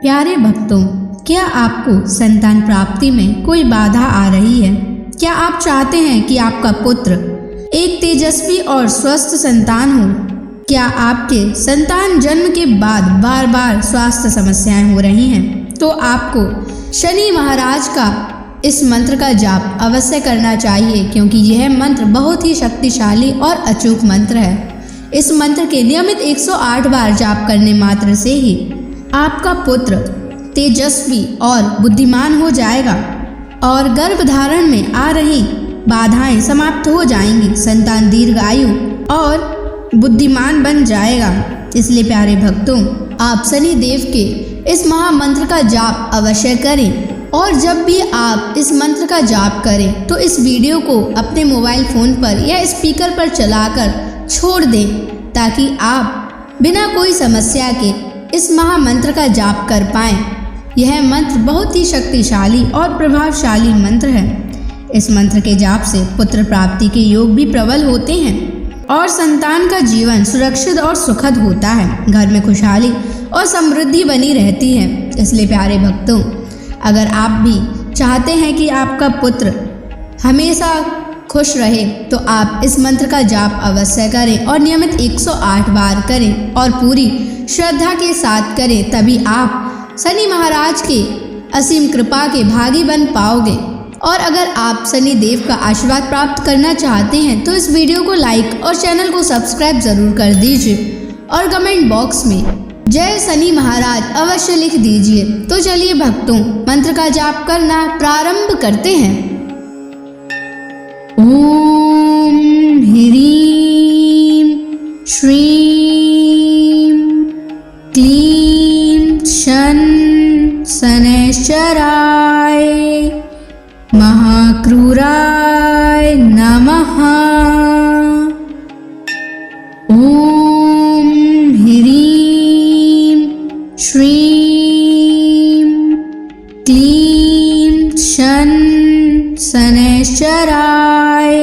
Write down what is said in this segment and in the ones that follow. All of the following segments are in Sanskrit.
प्यारे भक्तों, क्या आपको संतान प्राप्ति में कोई बाधा आ रही है? क्या आप चाहते हैं कि आपका पुत्र एक तेजस्वी और स्वस्थ संतान हो? क्या आपके संतान जन्म के बाद बार बार स्वास्थ्य समस्याएं हो रही हैं? तो आपको शनि महाराज का इस मंत्र का जाप अवश्य करना चाहिए, क्योंकि यह मंत्र बहुत ही शक्तिशाली और अचूक मंत्र है। इस मंत्र के नियमित 108 बार जाप करने मात्र से ही आपका पुत्र तेजस्वी और बुद्धिमान हो जाएगा और गर्भधारण में आ रही बाधाएं समाप्त हो जाएंगी। संतान दीर्घायु और बुद्धिमान बन जाएगा। इसलिए प्यारे भक्तों, आप शनि देव के इस महामंत्र का जाप अवश्य करें। और जब भी आप इस मंत्र का जाप करें तो इस वीडियो को अपने मोबाइल फोन पर या स्पीकर पर चलाकर छोड़ दें, ताकि आप बिना कोई समस्या के इस महामंत्र का जाप कर पाएं। यह मंत्र बहुत ही शक्तिशाली और प्रभावशाली मंत्र है। इस मंत्र के जाप से पुत्र प्राप्ति के योग भी प्रबल होते हैं और संतान का जीवन सुरक्षित और सुखद होता है। घर में खुशहाली और समृद्धि बनी रहती है। इसलिए प्यारे भक्तों, अगर आप भी चाहते हैं कि आपका पुत्र हमेशा खुश रहे, तो आप इस मंत्र का जाप अवश्य करें और नियमित 108 बार करें और पूरी श्रद्धा के साथ करें। तभी आप शनि महाराज के असीम कृपा के भागी बन पाओगे। और अगर आप शनि देव का आशीर्वाद प्राप्त करना चाहते हैं तो इस वीडियो को लाइक और चैनल को सब्सक्राइब जरूर कर दीजिए और कमेंट बॉक्स में जय शनि महाराज अवश्य लिख दीजिए। तो चलिए भक्तों, मंत्र का जाप करना प्रारंभ करते हैं। ओम ह्रीं श्रीं क्लीं शन शनैश्चराय महाक्रूराय नमः। ओम ह्रीं श्रीं क्लीं शन शनैश्चराय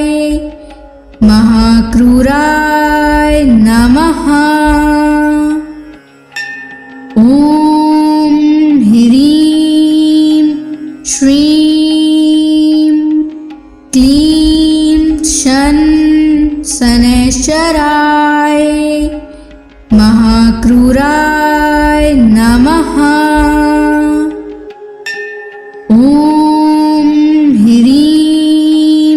महाक्रूराय नमः। ओम ह्रीं श्रीं क्लीं शन शनैश्चराय महाक्रूराय नमः। ओम ह्रीं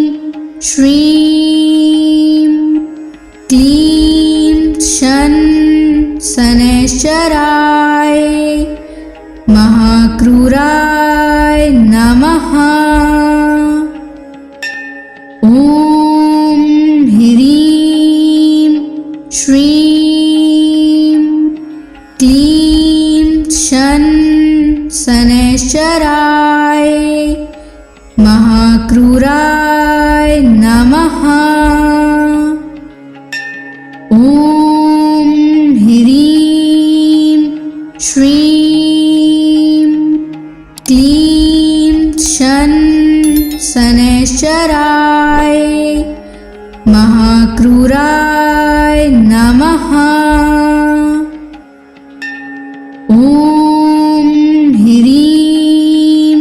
श्रीं क्लीं शन शनैश्चराय महाक्रूराय नमः। ओम ह्रीं श्रीं क्लीं शन शनैश्चराय महाक्रूराय नमः। ओम ह्रीं श्रीं क्लीं शन शनैश्चराय महाक्रूराय नमः। ओम ह्रीं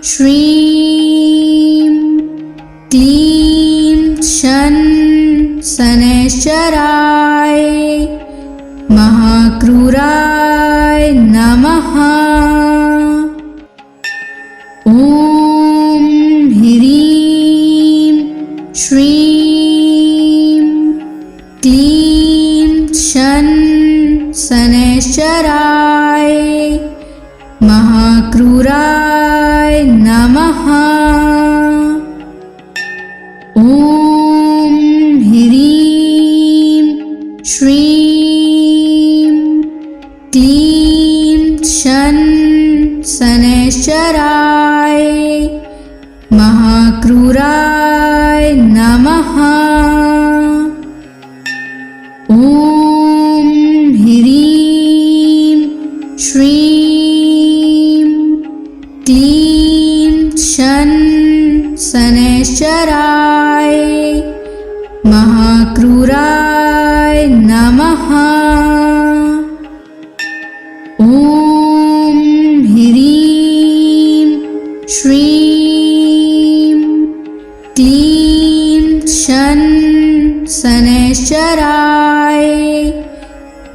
श्रीं क्लीं शन शनैश्चराय महाक्रूराय नमः। ओम ह्रीं श्रीं क्लीं शन शनैश्चराय महाक्रूराय नमः। ओम ह्रीं श्रीं क्लीं शन शनैश्चराय महाक्रूराय नमः। ओम ह्रीं श्रीं क्लीं शन शनैश्चराय महाक्रूराय नमः। ओम शनैश्चराय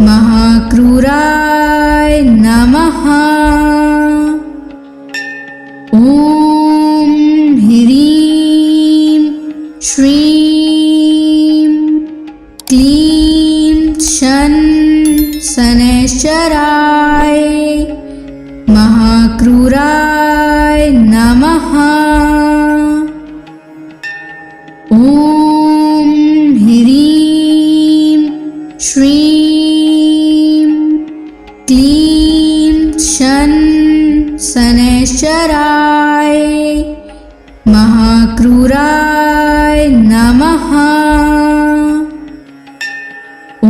महाक्रूराय नमः। ॐ ह्रीं श्रीं क्लीं शनैश्चराय महाक्रूराय नमः। ॐ ह्रीं श्रीं क्लीं शनैश्चराय महाक्रूराय नमः। ॐ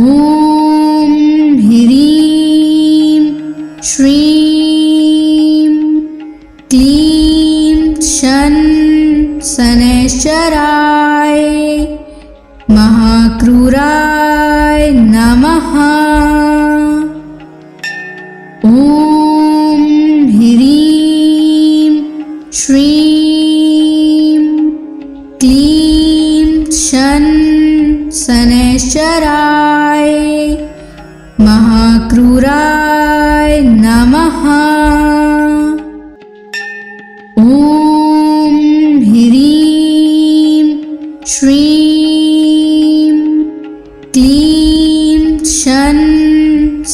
ह्रीं श्रीं क्लीं शनैश्चराय महाक्रूराय नमः। ॐ ह्रीं श्रीं क्लीं शनैश्चराय महाक्रूराय नमः। ॐ ह्रीं श्रीं क्लीं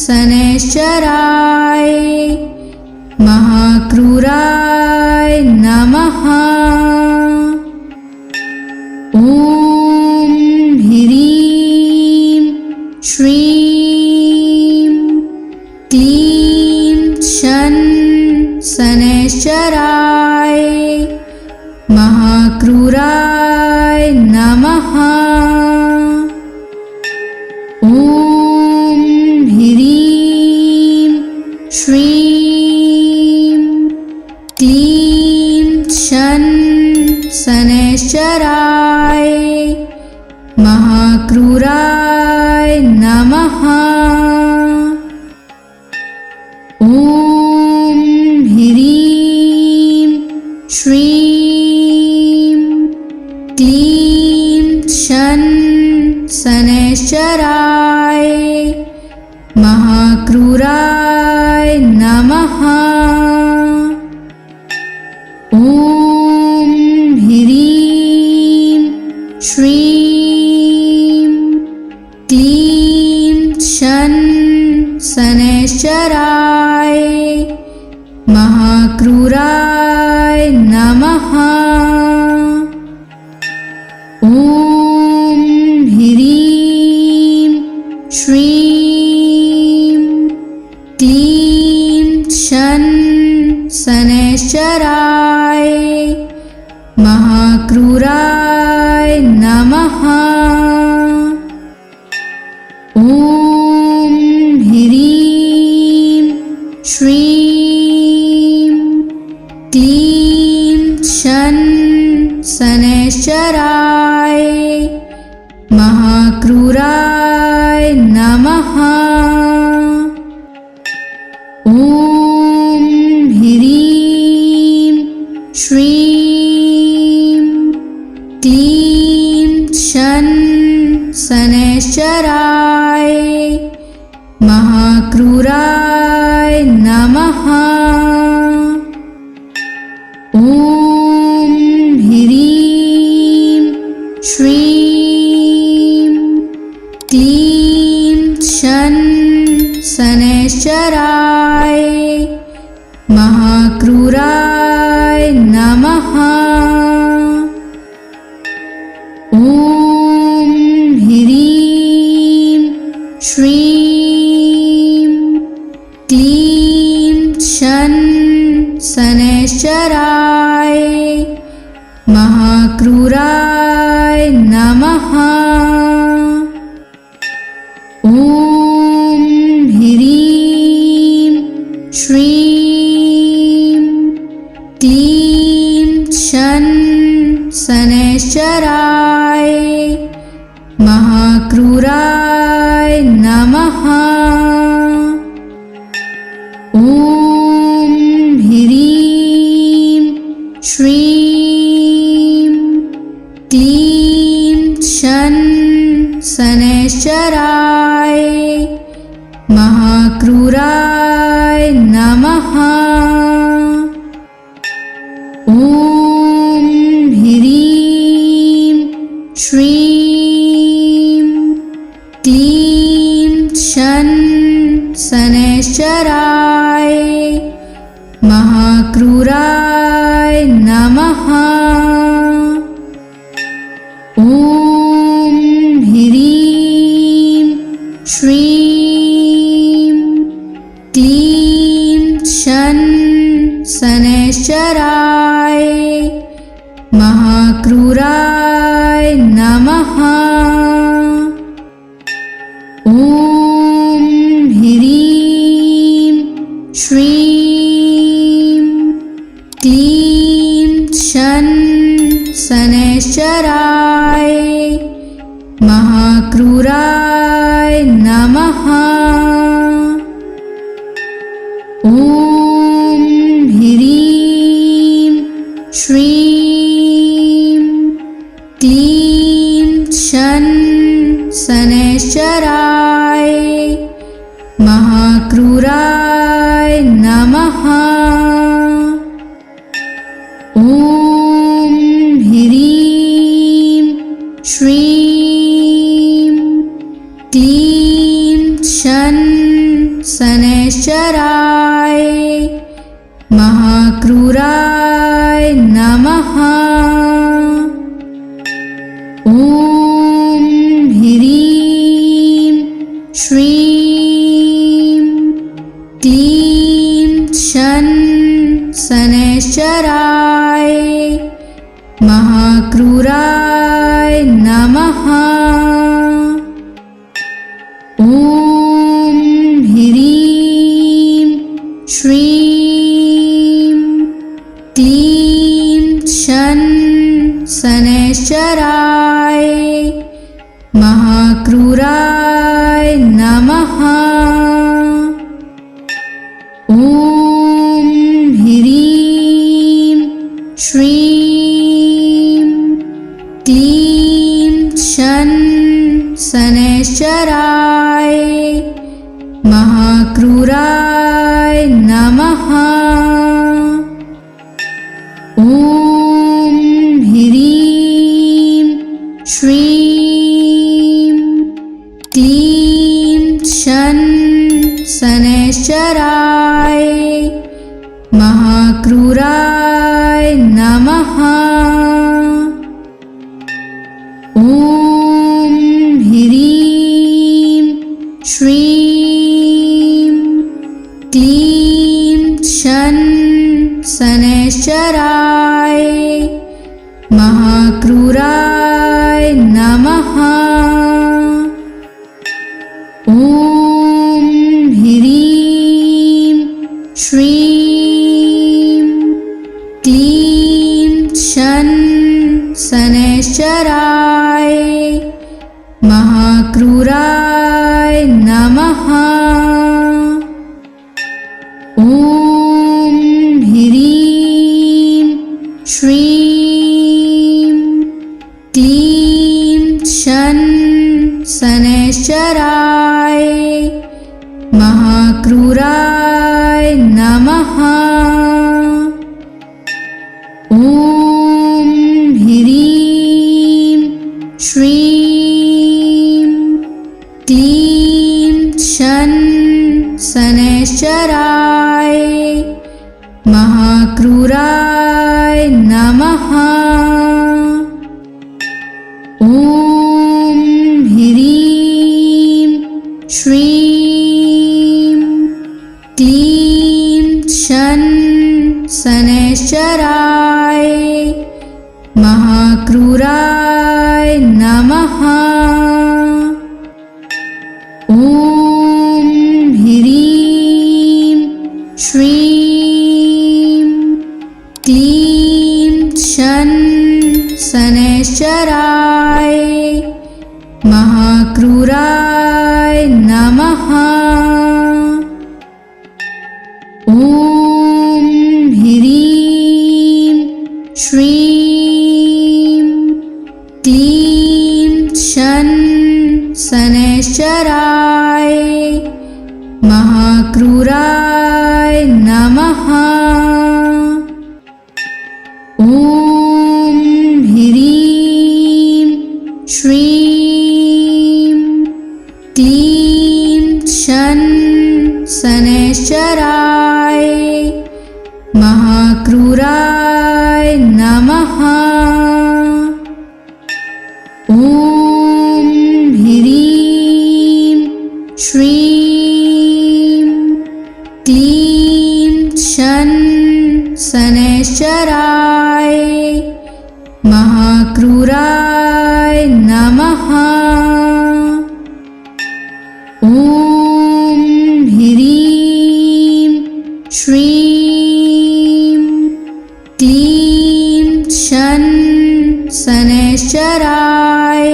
शनैश्चराय महाक्रूराय नमः। ॐ ह्रीं श्रीं क्लीं शनैश्चराय महाक्रूराय नमः। ॐ ह्रीं श्रीं क्लीं शनैश्चराय महाक्रूराय नमः। ॐ ह्रीं श्रीं क्लीं शनैश्चराय महाक्रूराय नमः। ॐ ह्रीं श्रीं क्लीं शनैश्चराय महाक्रूराय नमः। ॐ ह्रीं श्रीं क्लीं शनैश्चराय महाक्रूराय नमः। ॐ ह्रीं श्रीं क्लीं शनैश्चराय महाक्रूराय नमः। ॐ ह्रीं श्रीं क्लीं शनैश्चराय महाक्रूराय नमः। ॐ ह्रीं श्रीं क्लीं शनैश्चराय महाक्रूराय नमः। ॐ ह्रीं श्रीं क्लीं शनैश्चराय महाक्रूराय नमः। ॐ ह्रीं श्रीं क्लीं शनैश्चराय महाक्रूराय नमः। ॐ ह्रीं श्रीं क्लीं शनैश्चराय महाक्रूराय नमः। ॐ ह्रीं श्रीं क्लीं शन शनैश्चराय महाक्रूराय नमः। ॐ ह्रीं श्रीं क्लीं शन शनैश्चराय महाक्रूराय नमः। ॐ ह्रीं श्रीं क्लीं शन शनैश्चराय महाक्रूराय नमः। ॐ ह्रीं श्रीं क्लीं शन शनैश्चराय महाक्रूराय नमः। ॐ ह्रीं श्रीं क्लीं शन शनैश्चराय महाक्रूराय नमः। ॐ ह्रीं श्रीं क्लीं शन शनैश्चराय महाक्रूराय नमः। ॐ ह्रीं श्रीं क्लीं शन शनैश्चराय महाक्रूराय नमः। ॐ ह्रीं श्रीं क्लीं शन शनैश्चराय महाक्रूराय नमः। ॐ ह्रीं श्रीं क्लीं शन शनैश्चराय महाक्रूराय नमः। ॐ ह्रीं श्रीं क्लीं शन शनैश्चराय महाक्रूराय नमः। ॐ ह्रीं श्रीं क्लीं शन शनैश्चराय महाक्रूराय नमः। ॐ ह्रीं श्रीं क्लीं शन शनैश्चराय महाक्रूराय नमः। ॐ ह्रीं श्रीं क्लीं शन शनैश्चराय महाक्रूराय नमः। ॐ ह्रीं श्रीं क्लीं शन शनैश्चराय महाक्रूराय नमः। ॐ ह्रीं श्रीं क्लीं शन शनैश्चराय महाक्रूराय नमः। ॐ ह्रीं श्रीं क्लीं शन क्लीं शन शनैश्चराय महाक्रूराय नमः। ॐ ह्रीं श्रीं क्लीं शन शनैश्चराय महाक्रूराय नमः। ॐ ह्रीं श्रीं क्लीं शन शनैश्चराय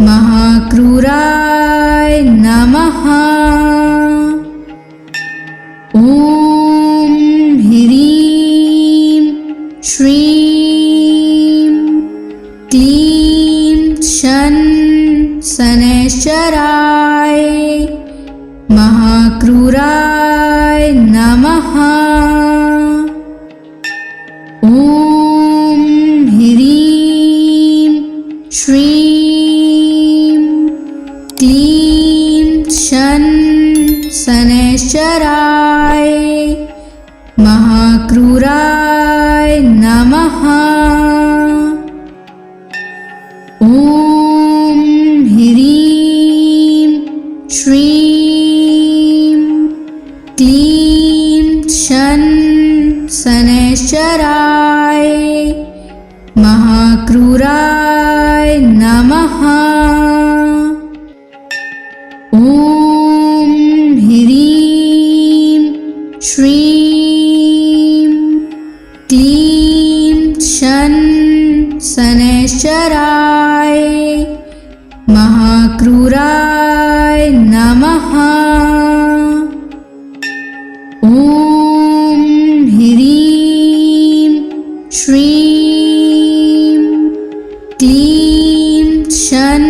महाक्रूराय नमः। ॐ ह्रीं श्रीं क्लीं शन शनैश्चराय महाक्रूराय नमः। ॐ ह्रीं श्रीं क्लीं शन शनैश्चराय महाक्रूराय नमः। ॐ ह्रीं श्रीं क्लीं शन शनैश्चराय महाक्रूराय नमः। ॐ ह्रीं श्रीं क्लीं शन शनैश्चराय महाक्रूराय नमः। ॐ ह्रीं श्रीं क्लीं शन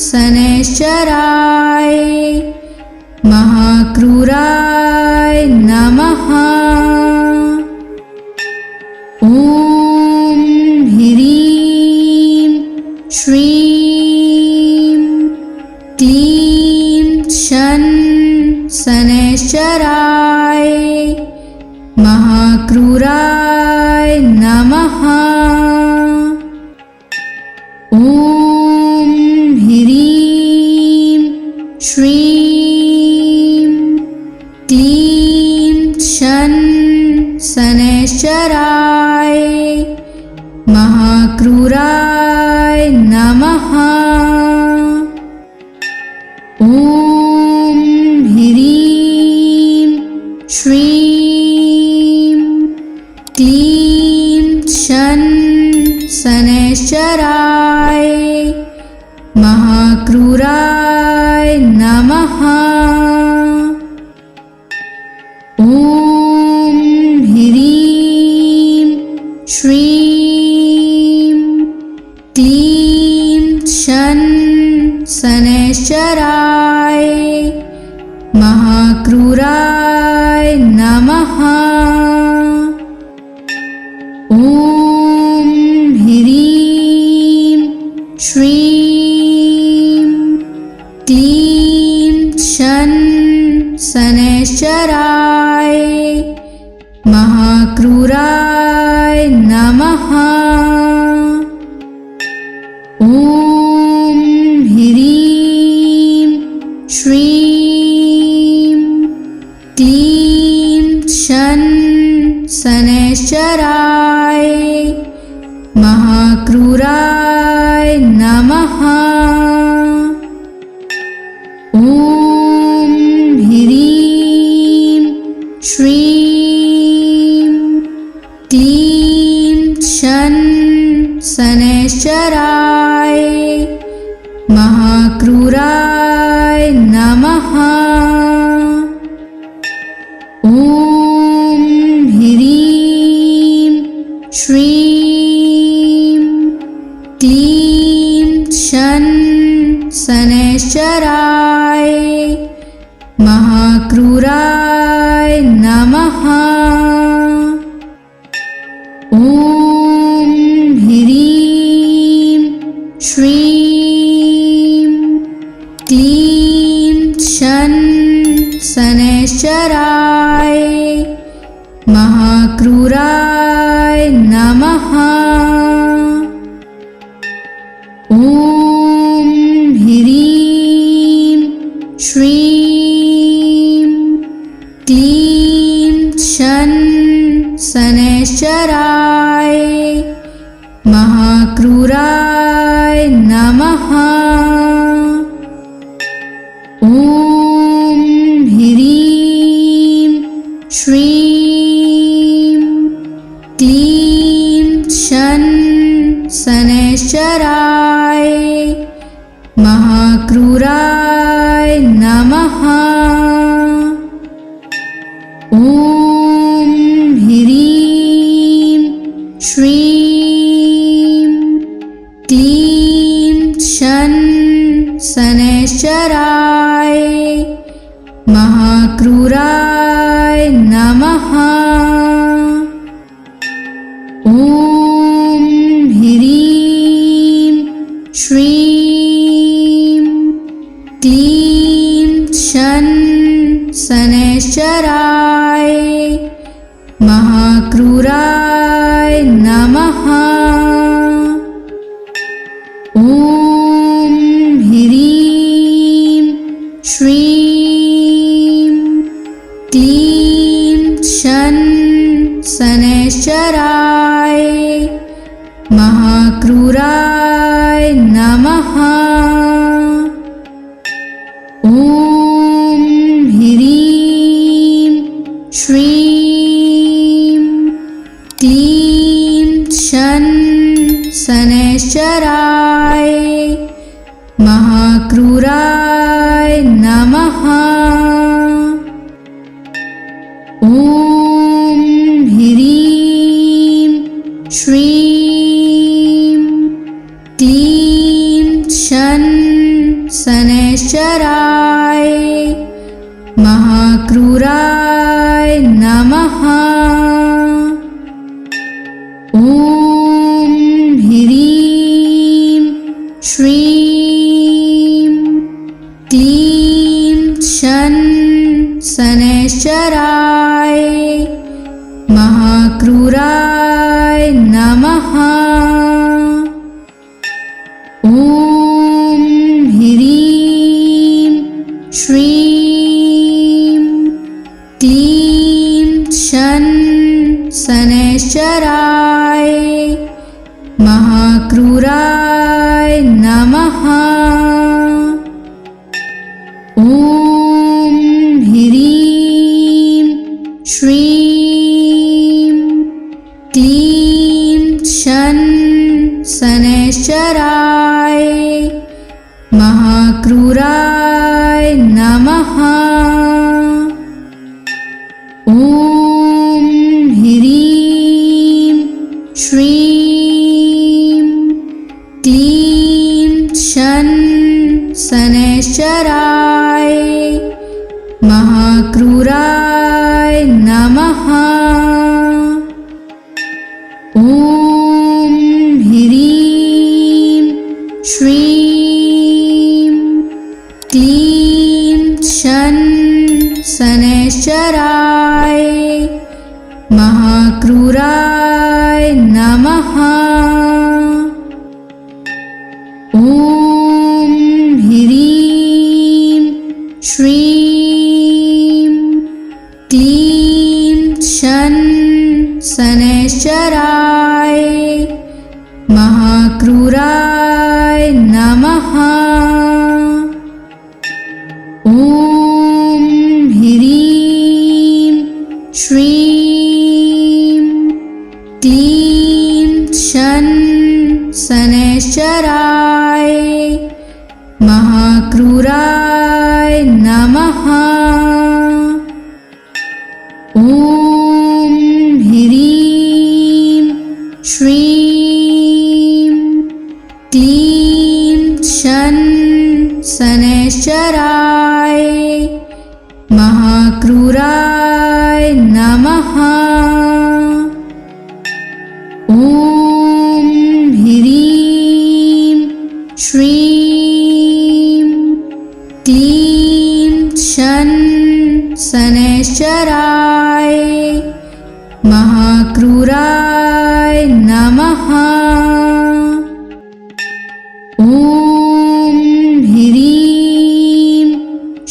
शनैश्चराय महाक्रूराय नमः। ॐ ह्रीं श्रीं क्लीं शन शनैश्चराय महाक्रूराय नमः। ॐ ह्रीं श्रीं क्लीं शन शनैश्चराय महाक्रूराय नमः। ॐ ह्रीं श्रीं क्लीं शन शनैश्चराय महाक्रूराय नमः। ॐ ह्रीं श्रीं क्लीं शन शनैश्चराय महाक्रूराय नमः। ॐ ह्रीं श्रीं क्लीं शन शनैश्चराय महाक्रूराय नमः। ॐ ह्रीं श्रीं क्लीं शन शनैश्चराय महाक्रूराय नमः। ॐ ह्रीं श्रीं क्लीं शन शनैश्चराय महाक्रूराय नमः। ॐ ह्रीं श्रीं क्लीं शन शनैश्चराय महाक्रूराय नमः। ॐ ह्रीं श्रीं क्लीं शन शनैश्चराय महाक्रूराय नमः। ॐ ह्रीं श्रीं क्लीं शन शनैश्चराय महाक्रूराय नमः। ॐ ह्रीं श्रीं क्लीं शन शनैश्चराय महाक्रूराय नमः। ॐ ह्रीं श्रीं क्लीं शन शनैश्चराय महाक्रूराय नमः। ॐ ह्रीं श्रीं क्लीं शन शनैश्चराय महाक्रूराय नमः। ॐ ह्रीं श्रीं क्लीं शन शनैश्चराय महाक्रूराय नमः। ॐ ह्रीं श्रीं क्लीं शन शनैश्चराय महाक्रूराय नमः। ॐ ह्रीं श्रीं क्लीं शन शनैश्चराय महाक्रूराय नमः। ॐ ह्रीं श्रीं क्लीं शन शनैश्चराय महाक्रूराय नमः। ॐ ह्रीं श्रीं क्लीं शन शनैश्चराय महाक्रूराय नमः। ॐ ह्रीं श्रीं क्लीं शन शनैश्चराय महाक्रूराय नमः। ॐ ह्रीं श्रीं क्लीं शन शनैश्चराय महाक्रूराय नमः। ॐ ह्रीं श्रीं क्लीं शन शनैश्चराय महाक्रूराय नमः। ॐ ह्रीं श्रीं क्लीं शन शनैश्चराय महाक्रूराय नमः। ॐ ह्रीं श्रीं क्लीं शन शनैश्चराय महाक्रूराय नमः। ॐ ह्रीं श्रीं क्लीं शन शनैश्चराय महाक्रूराय नमः। ॐ ह्रीं श्रीं क्लीं शन शनैश्चराय महाक्रूराय नमः। ॐ ह्रीं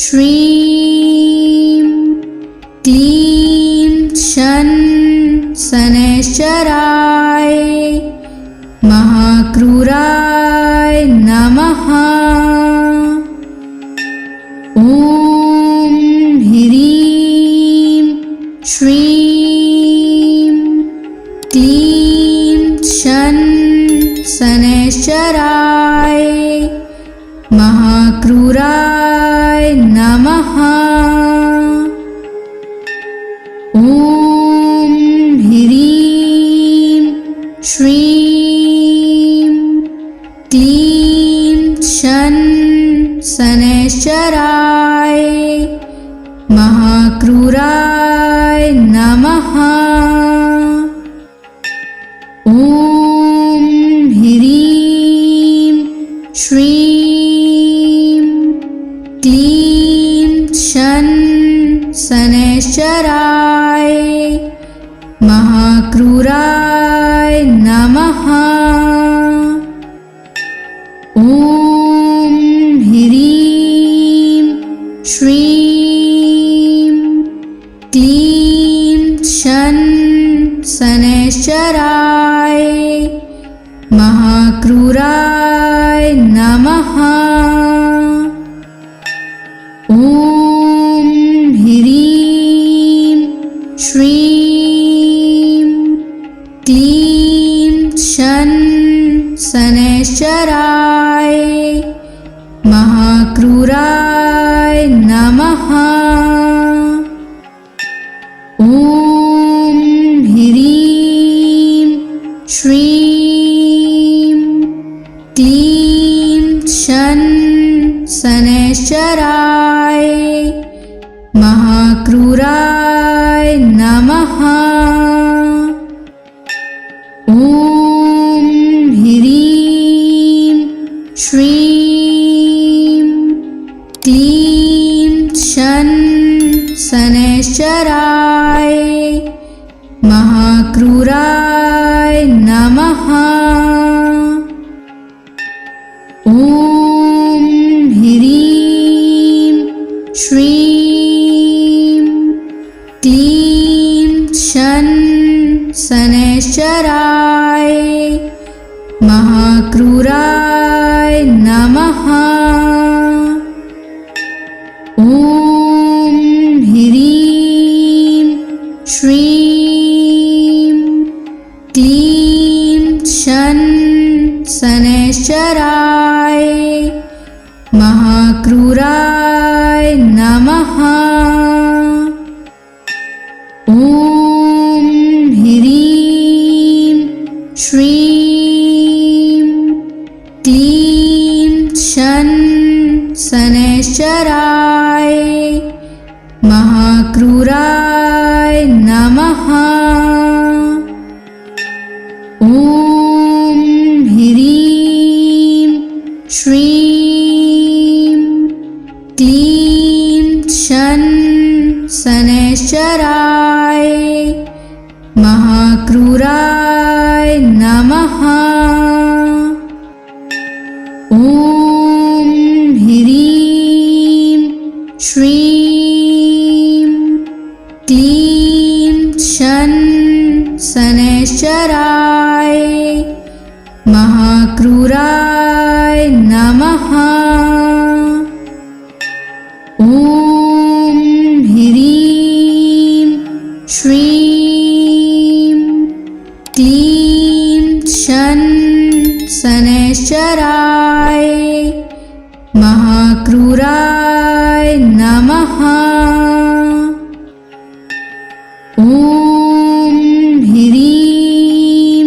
श्रीं क्लीं शन शनैश्चराय महाक्रूराय नमः। ॐ ह्रीं श्रीं क्लीं शन शनैश्चराय महाक्रूराय नमः। ॐ ह्रीं श्रीं क्लीं शन शनैश्चराय महाक्रूराय नमः। ॐ ह्रीं श्रीं क्लीं शन शनैश्चराय महाक्रूराय नमः। ॐ ह्रीं श्रीं क्लीं शन शनैश्चराय महाक्रूराय नमः। ॐ ह्रीं श्रीं क्लीं शन शनैश्चराय महाक्रूराय नमः। ॐ ह्रीं श्रीं क्लीं शन शनैश्चराय महाक्रूराय नमः। ॐ ह्रीं श्रीं क्लीं शन शनैश्चराय महाक्रूराय नमः। ॐ ह्रीं श्रीं क्लीं शन शनैश्चराय महाक्रूराय नमः। ॐ ह्रीं श्रीं क्लीं शन शनैश्चराय महाक्रूराय नमः। ॐ ह्रीं श्रीं क्लीं शन शनैश्चराय महाक्रूराय नमः। ॐ ह्रीं श्रीं क्लीं शन शनैश्चराय महाक्रूराय नमः। ॐ ह्रीं श्रीं क्लीं शन शनैश्चराय महाक्रूराय नमः। ॐ ह्रीं श्रीं क्लीं शन शनैश्चराय महाक्रूराय नमः। ॐ ह्रीं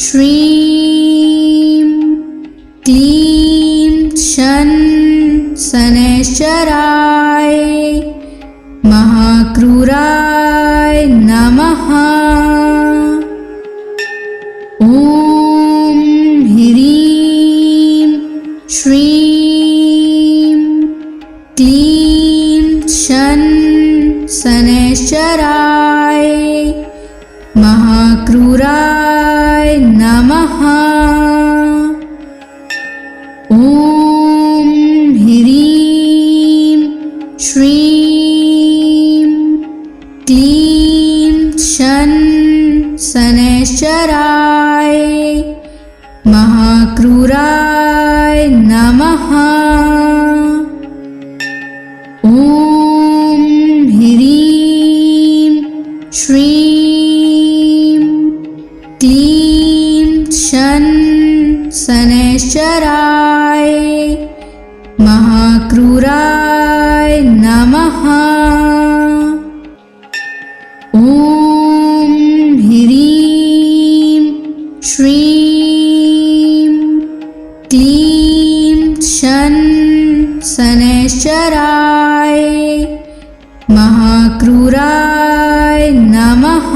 श्रीं क्लीं शन शनैश्चराय महाक्रूराय नमः। ॐ ह्रीं श्रीं शन शनैश्चराय महाक्रूराय नमः।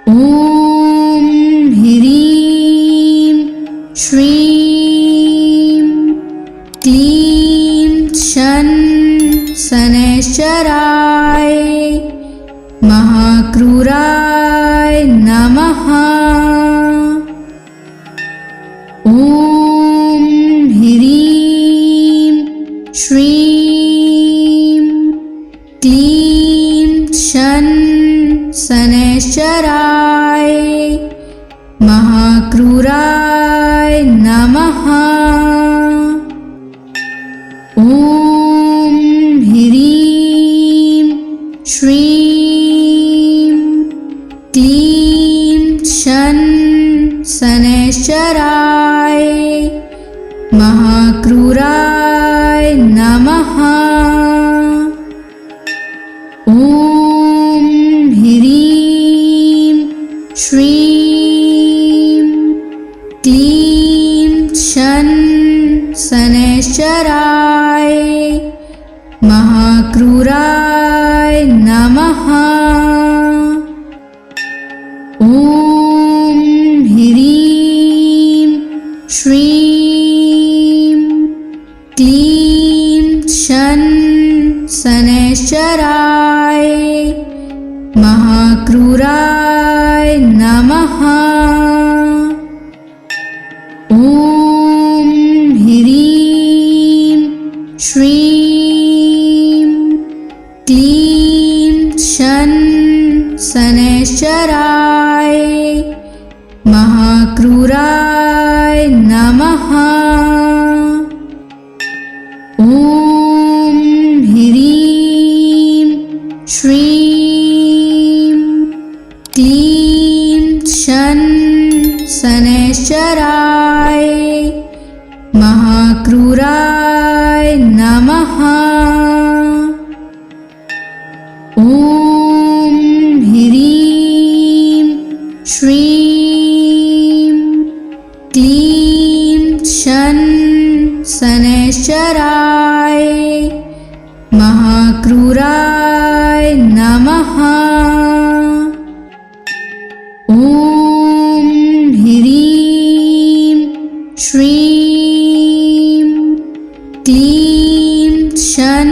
ॐ ह्रीं श्रीं क्लीं शन शनैश्चराय महाक्रूराय नमः। ॐ ह्रीं श्रीं क्लीं शन शनैश्चराय महाक्रूराय नमः। ॐ ह्रीं श्रीं क्लीं शन शनैश्चराय महाक्रूराय नमः। ॐ ह्रीं श्रीं क्लीं शन शनैश्चराय महाक्रूराय नमः। ॐ ह्रीं श्रीं क्लीं शन शनैश्चराय महाक्रूराय नमः। ॐ ह्रीं श्रीं क्लीं शन शनैश्चराय महाक्रूराय नमः। ॐ ह्रीं श्रीं क्लीं शन शनैश्चराय महाक्रूराय नमः। ॐ ह्रीं श्रीं क्लीं शन शनैश्चराय महाक्रूराय नमः। ॐ ह्रीं श्रीं क्लीं शन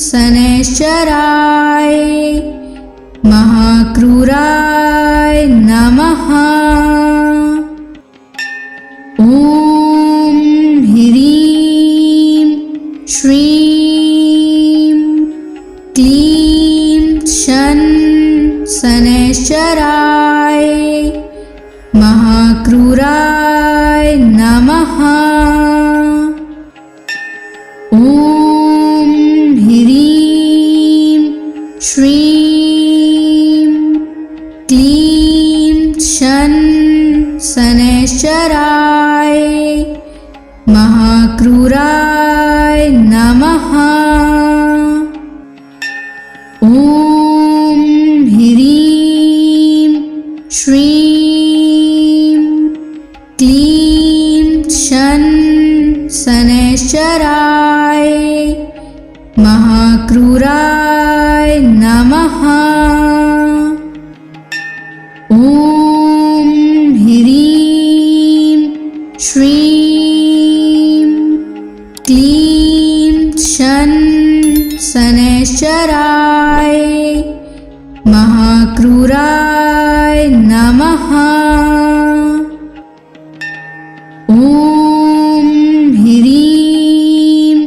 शनैश्चराय महाक्रूराय नमः। ॐ ह्रीं श्रीं क्लीं शन शनैश्चराय महाक्रूराय नमः। ॐ ह्रीं श्रीं क्लीं शन शनैश्चराय महाक्रूराय नमः। ॐ ह्रीं श्रीं क्लीं शन शनैश्चराय महाक्रूराय नमः। ॐ ह्रीं श्रीं क्लीं शन शनैश्चराय महाक्रूराय नमः। ॐ ह्रीं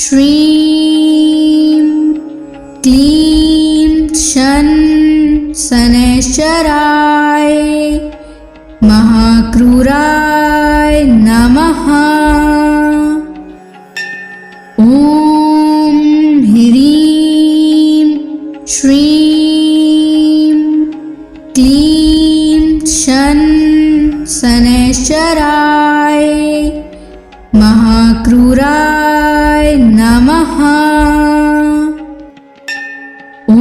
श्रीं क्लीं शन शनैश्चराय महाक्रूराय नमः। ॐ ह्रीं श्रीं क्लीं शन शनैश्चराय महाक्रूराय नमः। ॐ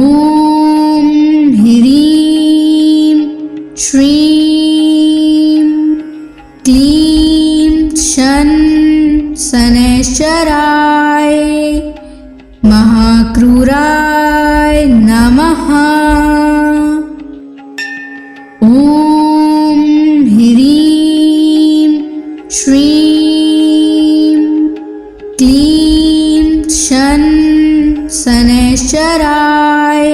ह्रीं श्रीं क्लीं शन शनैश्चराय महाक्रूराय नमः। ॐ ह्रीं श्रीं क्लीं शन शनैश्चराय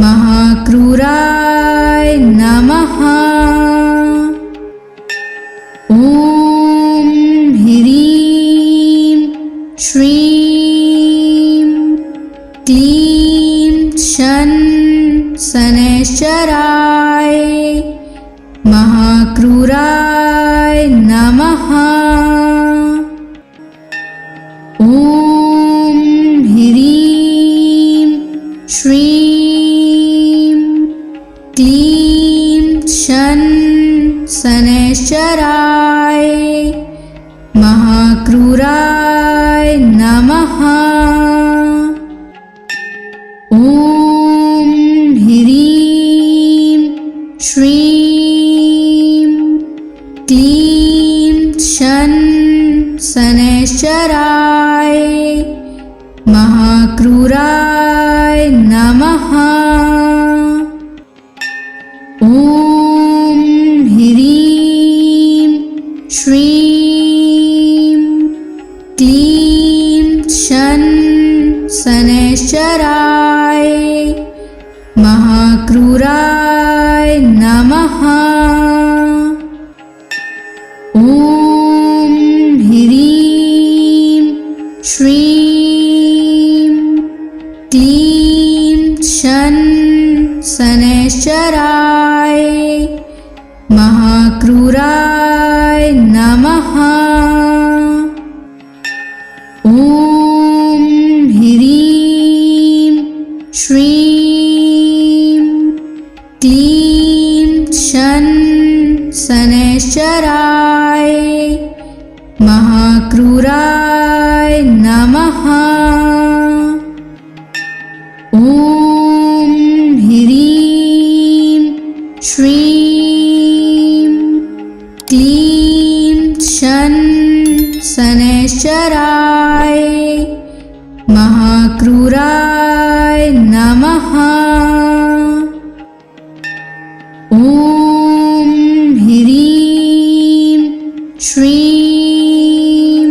महाक्रूराय नमः। ॐ ह्रीं श्रीं क्लीं शन शनैश्चराय महाक्रूराय नमः। ॐ ह्रीं श्रीं क्लीं शन शनैश्चराय महाक्रूराय नमः। ॐ ह्रीं श्रीं क्लीं शन शनैश्चराय महाक्रूराय नमः। ॐ ह्रीं श्रीं क्लीं शन शनैश्चराय महाक्रूराय नमः। ॐ ह्रीं श्रीं क्लीं शन शनैश्चराय महाक्रूराय नमः। ॐ ह्रीं श्रीं क्लीं शन शनैश्चराय महाक्रूराय नमः। ॐ ह्रीं श्रीं क्लीं शन शनैश्चराय महाक्रूराय नमः। ॐ ह्रीं श्रीं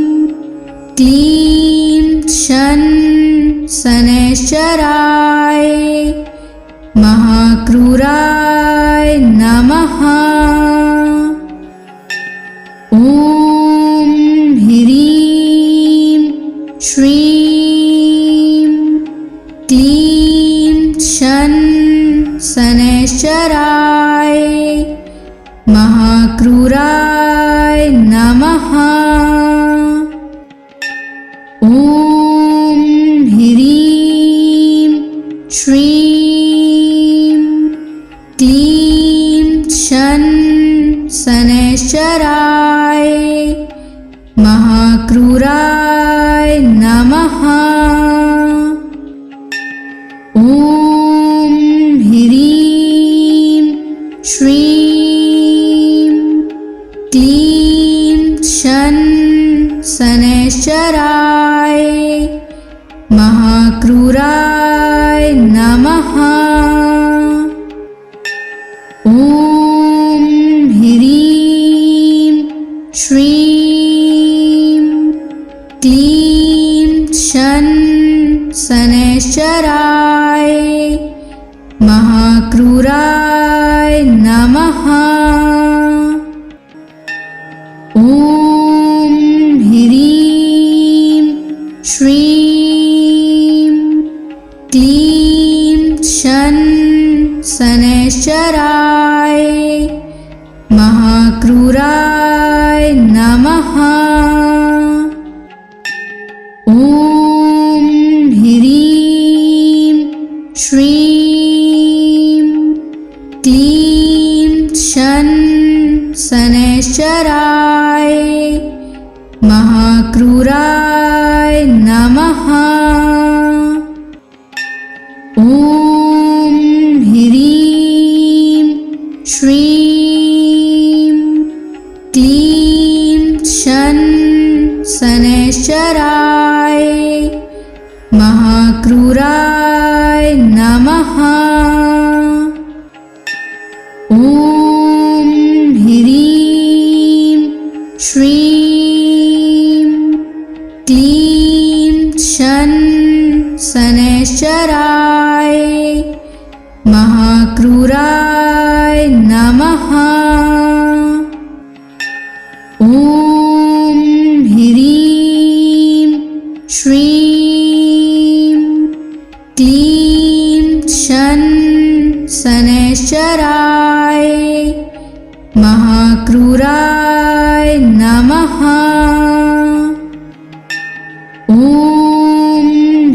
क्लीं शन शनैश्चराय महाक्रूराय नमः। ॐ ह्रीं श्रीं क्लीं शन शनैश्चराय महाक्रूराय नमः। ॐ ह्रीं श्रीं क्लीं शन शनैश्चराय महाक्रूराय नमः। ॐ ह्रीं श्रीं क्लीं शन शनैश्चराय महाक्रूराय नमः। ॐ ह्रीं श्रीं क्लीं शन शनैश्चराय महाक्रूराय नमः। ॐ ह्रीं श्रीं क्लीं शन शनैश्चराय महाक्रूराय नमः। ॐ ह्रीं श्रीं क्लीं शन शनैश्चराय महाक्रूराय नमः। ॐ ह्रीं श्रीं क्लीं शनैश्चराय महाक्रूराय नमः। ॐ ह्रीं श्रीं क्लीं शनैश्चराय महाक्रूराय नमः। ॐ ह्रीं श्रीं क्लीं शनैश्चराय महाक्रूराय नमः। ॐ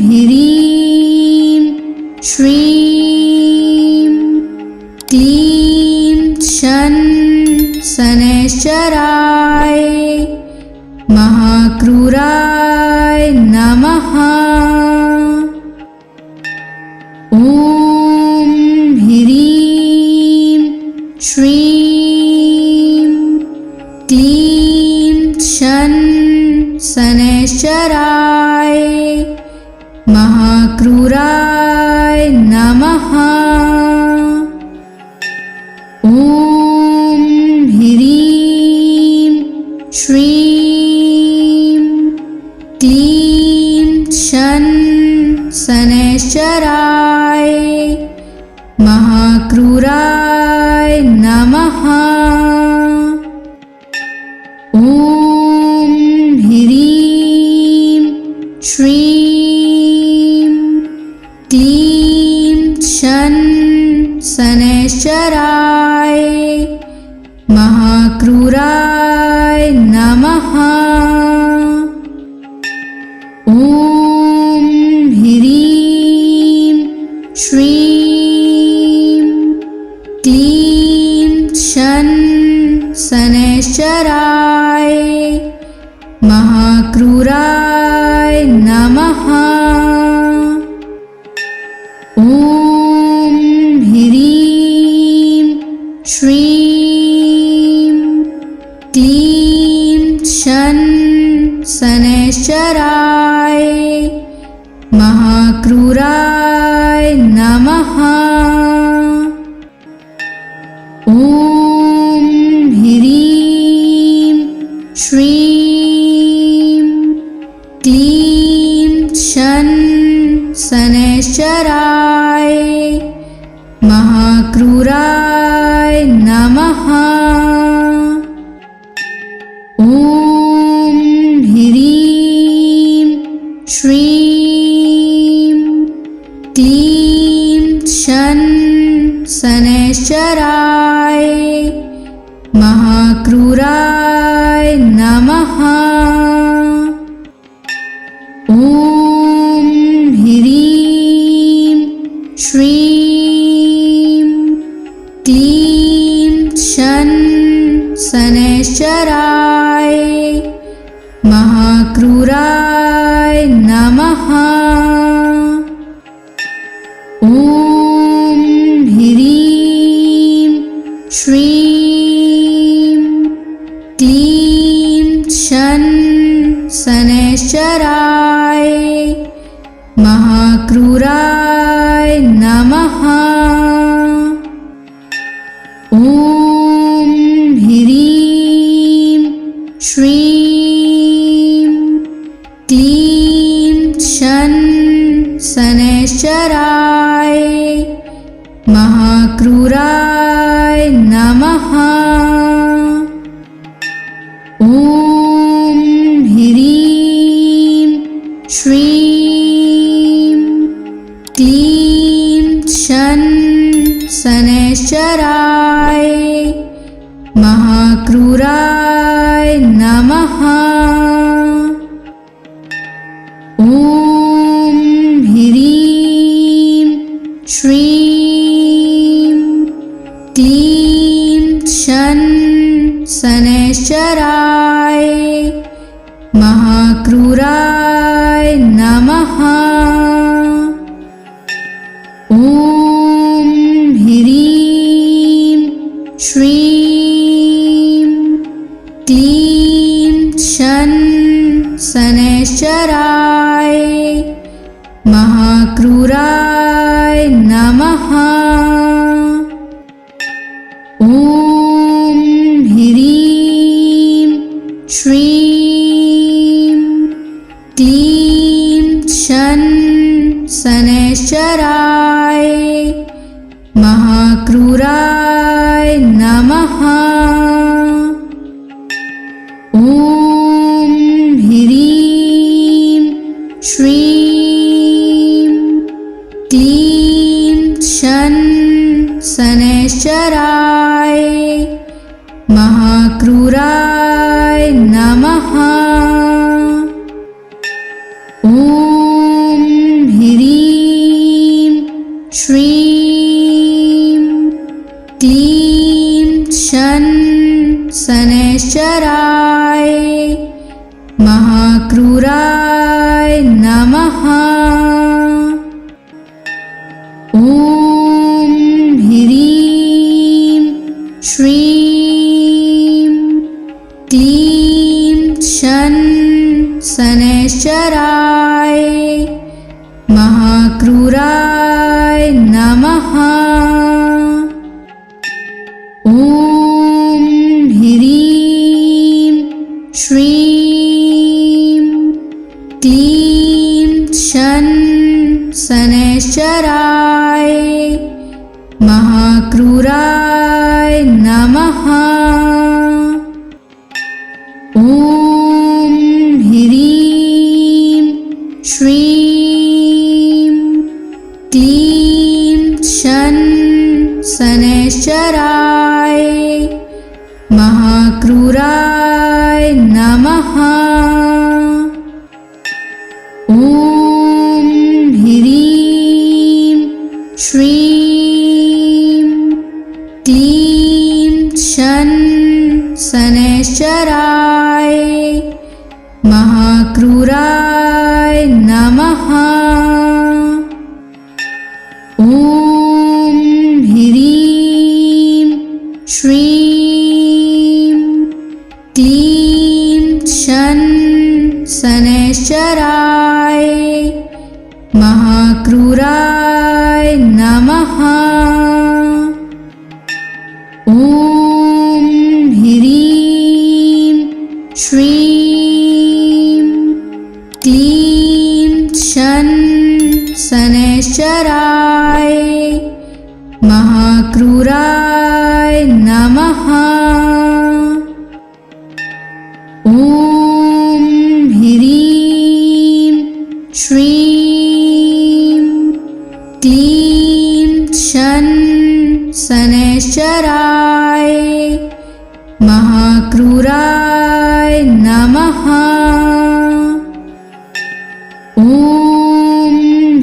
ह्रीं श्रीं क्लीं शनैश्चराय महाक्रूराय नमः। ॐ ह्रीं श्रीं क्लीं शनैश्चराय महाक्रूराय नमः। ॐ ह्रीं श्रीं क्लीं शनैश्चराय महाक्रूराय नमः। ॐ ह्रीं श्रीं क्लीं शनैश्चराय महाक्रूराय नमः। ॐ ह्रीं श्रीं क्लीं शनैश्चराय महाक्रूराय नमः। ॐ ह्रीं श्रीं क्लीं शनैश्चराय महाक्रूराय नमः। ॐ ह्रीं श्रीं क्लीं शनैश्चराय महाक्रूराय नमः। ॐ ह्रीं श्रीं क्लीं शनैश्चराय महाक्रूराय नमः। ॐ ह्रीं श्रीं क्लीं शनैश्चराय महाक्रूराय नमः। ॐ ह्रीं श्रीं क्लीं शनैश्चराय महाक्रूराय नमः। ॐ ह्रीं श्रीं क्लीं शनैश्चराय महाक्रूराय नमः। ॐ ह्रीं श्रीं क्लीं शनैश्चराय महाक्रूराय नमः। ॐ ह्रीं श्रीं क्लीं शनैश्चराय महाक्रूराय नमः। ॐ ह्रीं श्रीं क्लीं क्लीं शन शनैश्चराय महाक्रूराय नमः। ॐ ह्रीं श्रीं क्लीं शन शनैश्चराय महाक्रूराय नमः। ॐ ह्रीं श्रीं क्लीं शन शनैश्चराय महाक्रूराय नमः। ॐ ह्रीं श्रीं क्लीं शन शनैश्चराय महाक्रूराय नमः। ॐ ह्रीं श्रीं क्लीं शन शनैश्चराय महाक्रूराय नमः। ॐ ह्रीं श्रीं क्लीं शन शनैश्चराय महाक्रूराय नमः। ॐ ह्रीं श्रीं क्लीं शन शनैश्चराय महाक्रूराय नमः। ॐ ह्रीं श्रीं क्लीं शन शनैश्चराय महाक्रूराय नमः। ॐ ह्रीं श्रीं क्लीं शन शनैश्चराय महाक्रूराय नमः। ॐ ह्रीं श्रीं क्लीं शन शनैश्चराय महाक्रूराय नमः। ॐ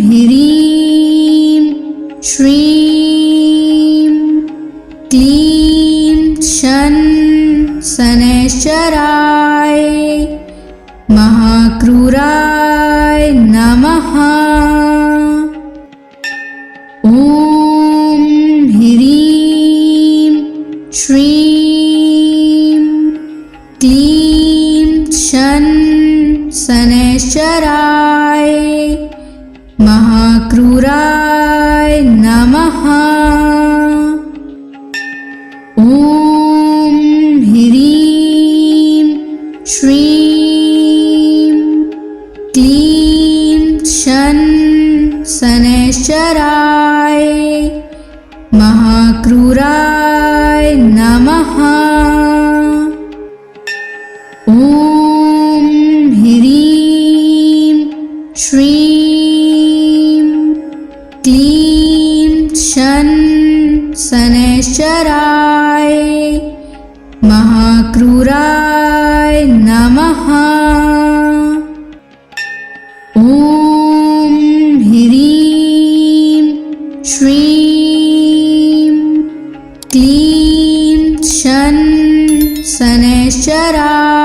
ह्रीं श्रीं क्लीं शन शनैश्चराय महाक्रूराय नमः। ॐ ह्रीं श्रीं क्लीं शन शनैश्चराय महाक्रूराय नमः। ॐ ह्रीं श्रीं क्लीं शन शनैश्चराय महाक्रूराय नमः। ॐ ह्रीं श्रीं क्लीं शन शनैश्चराय महाक्रूराय नमः। ॐ ह्रीं श्रीं क्लीं शन शनैश्चराय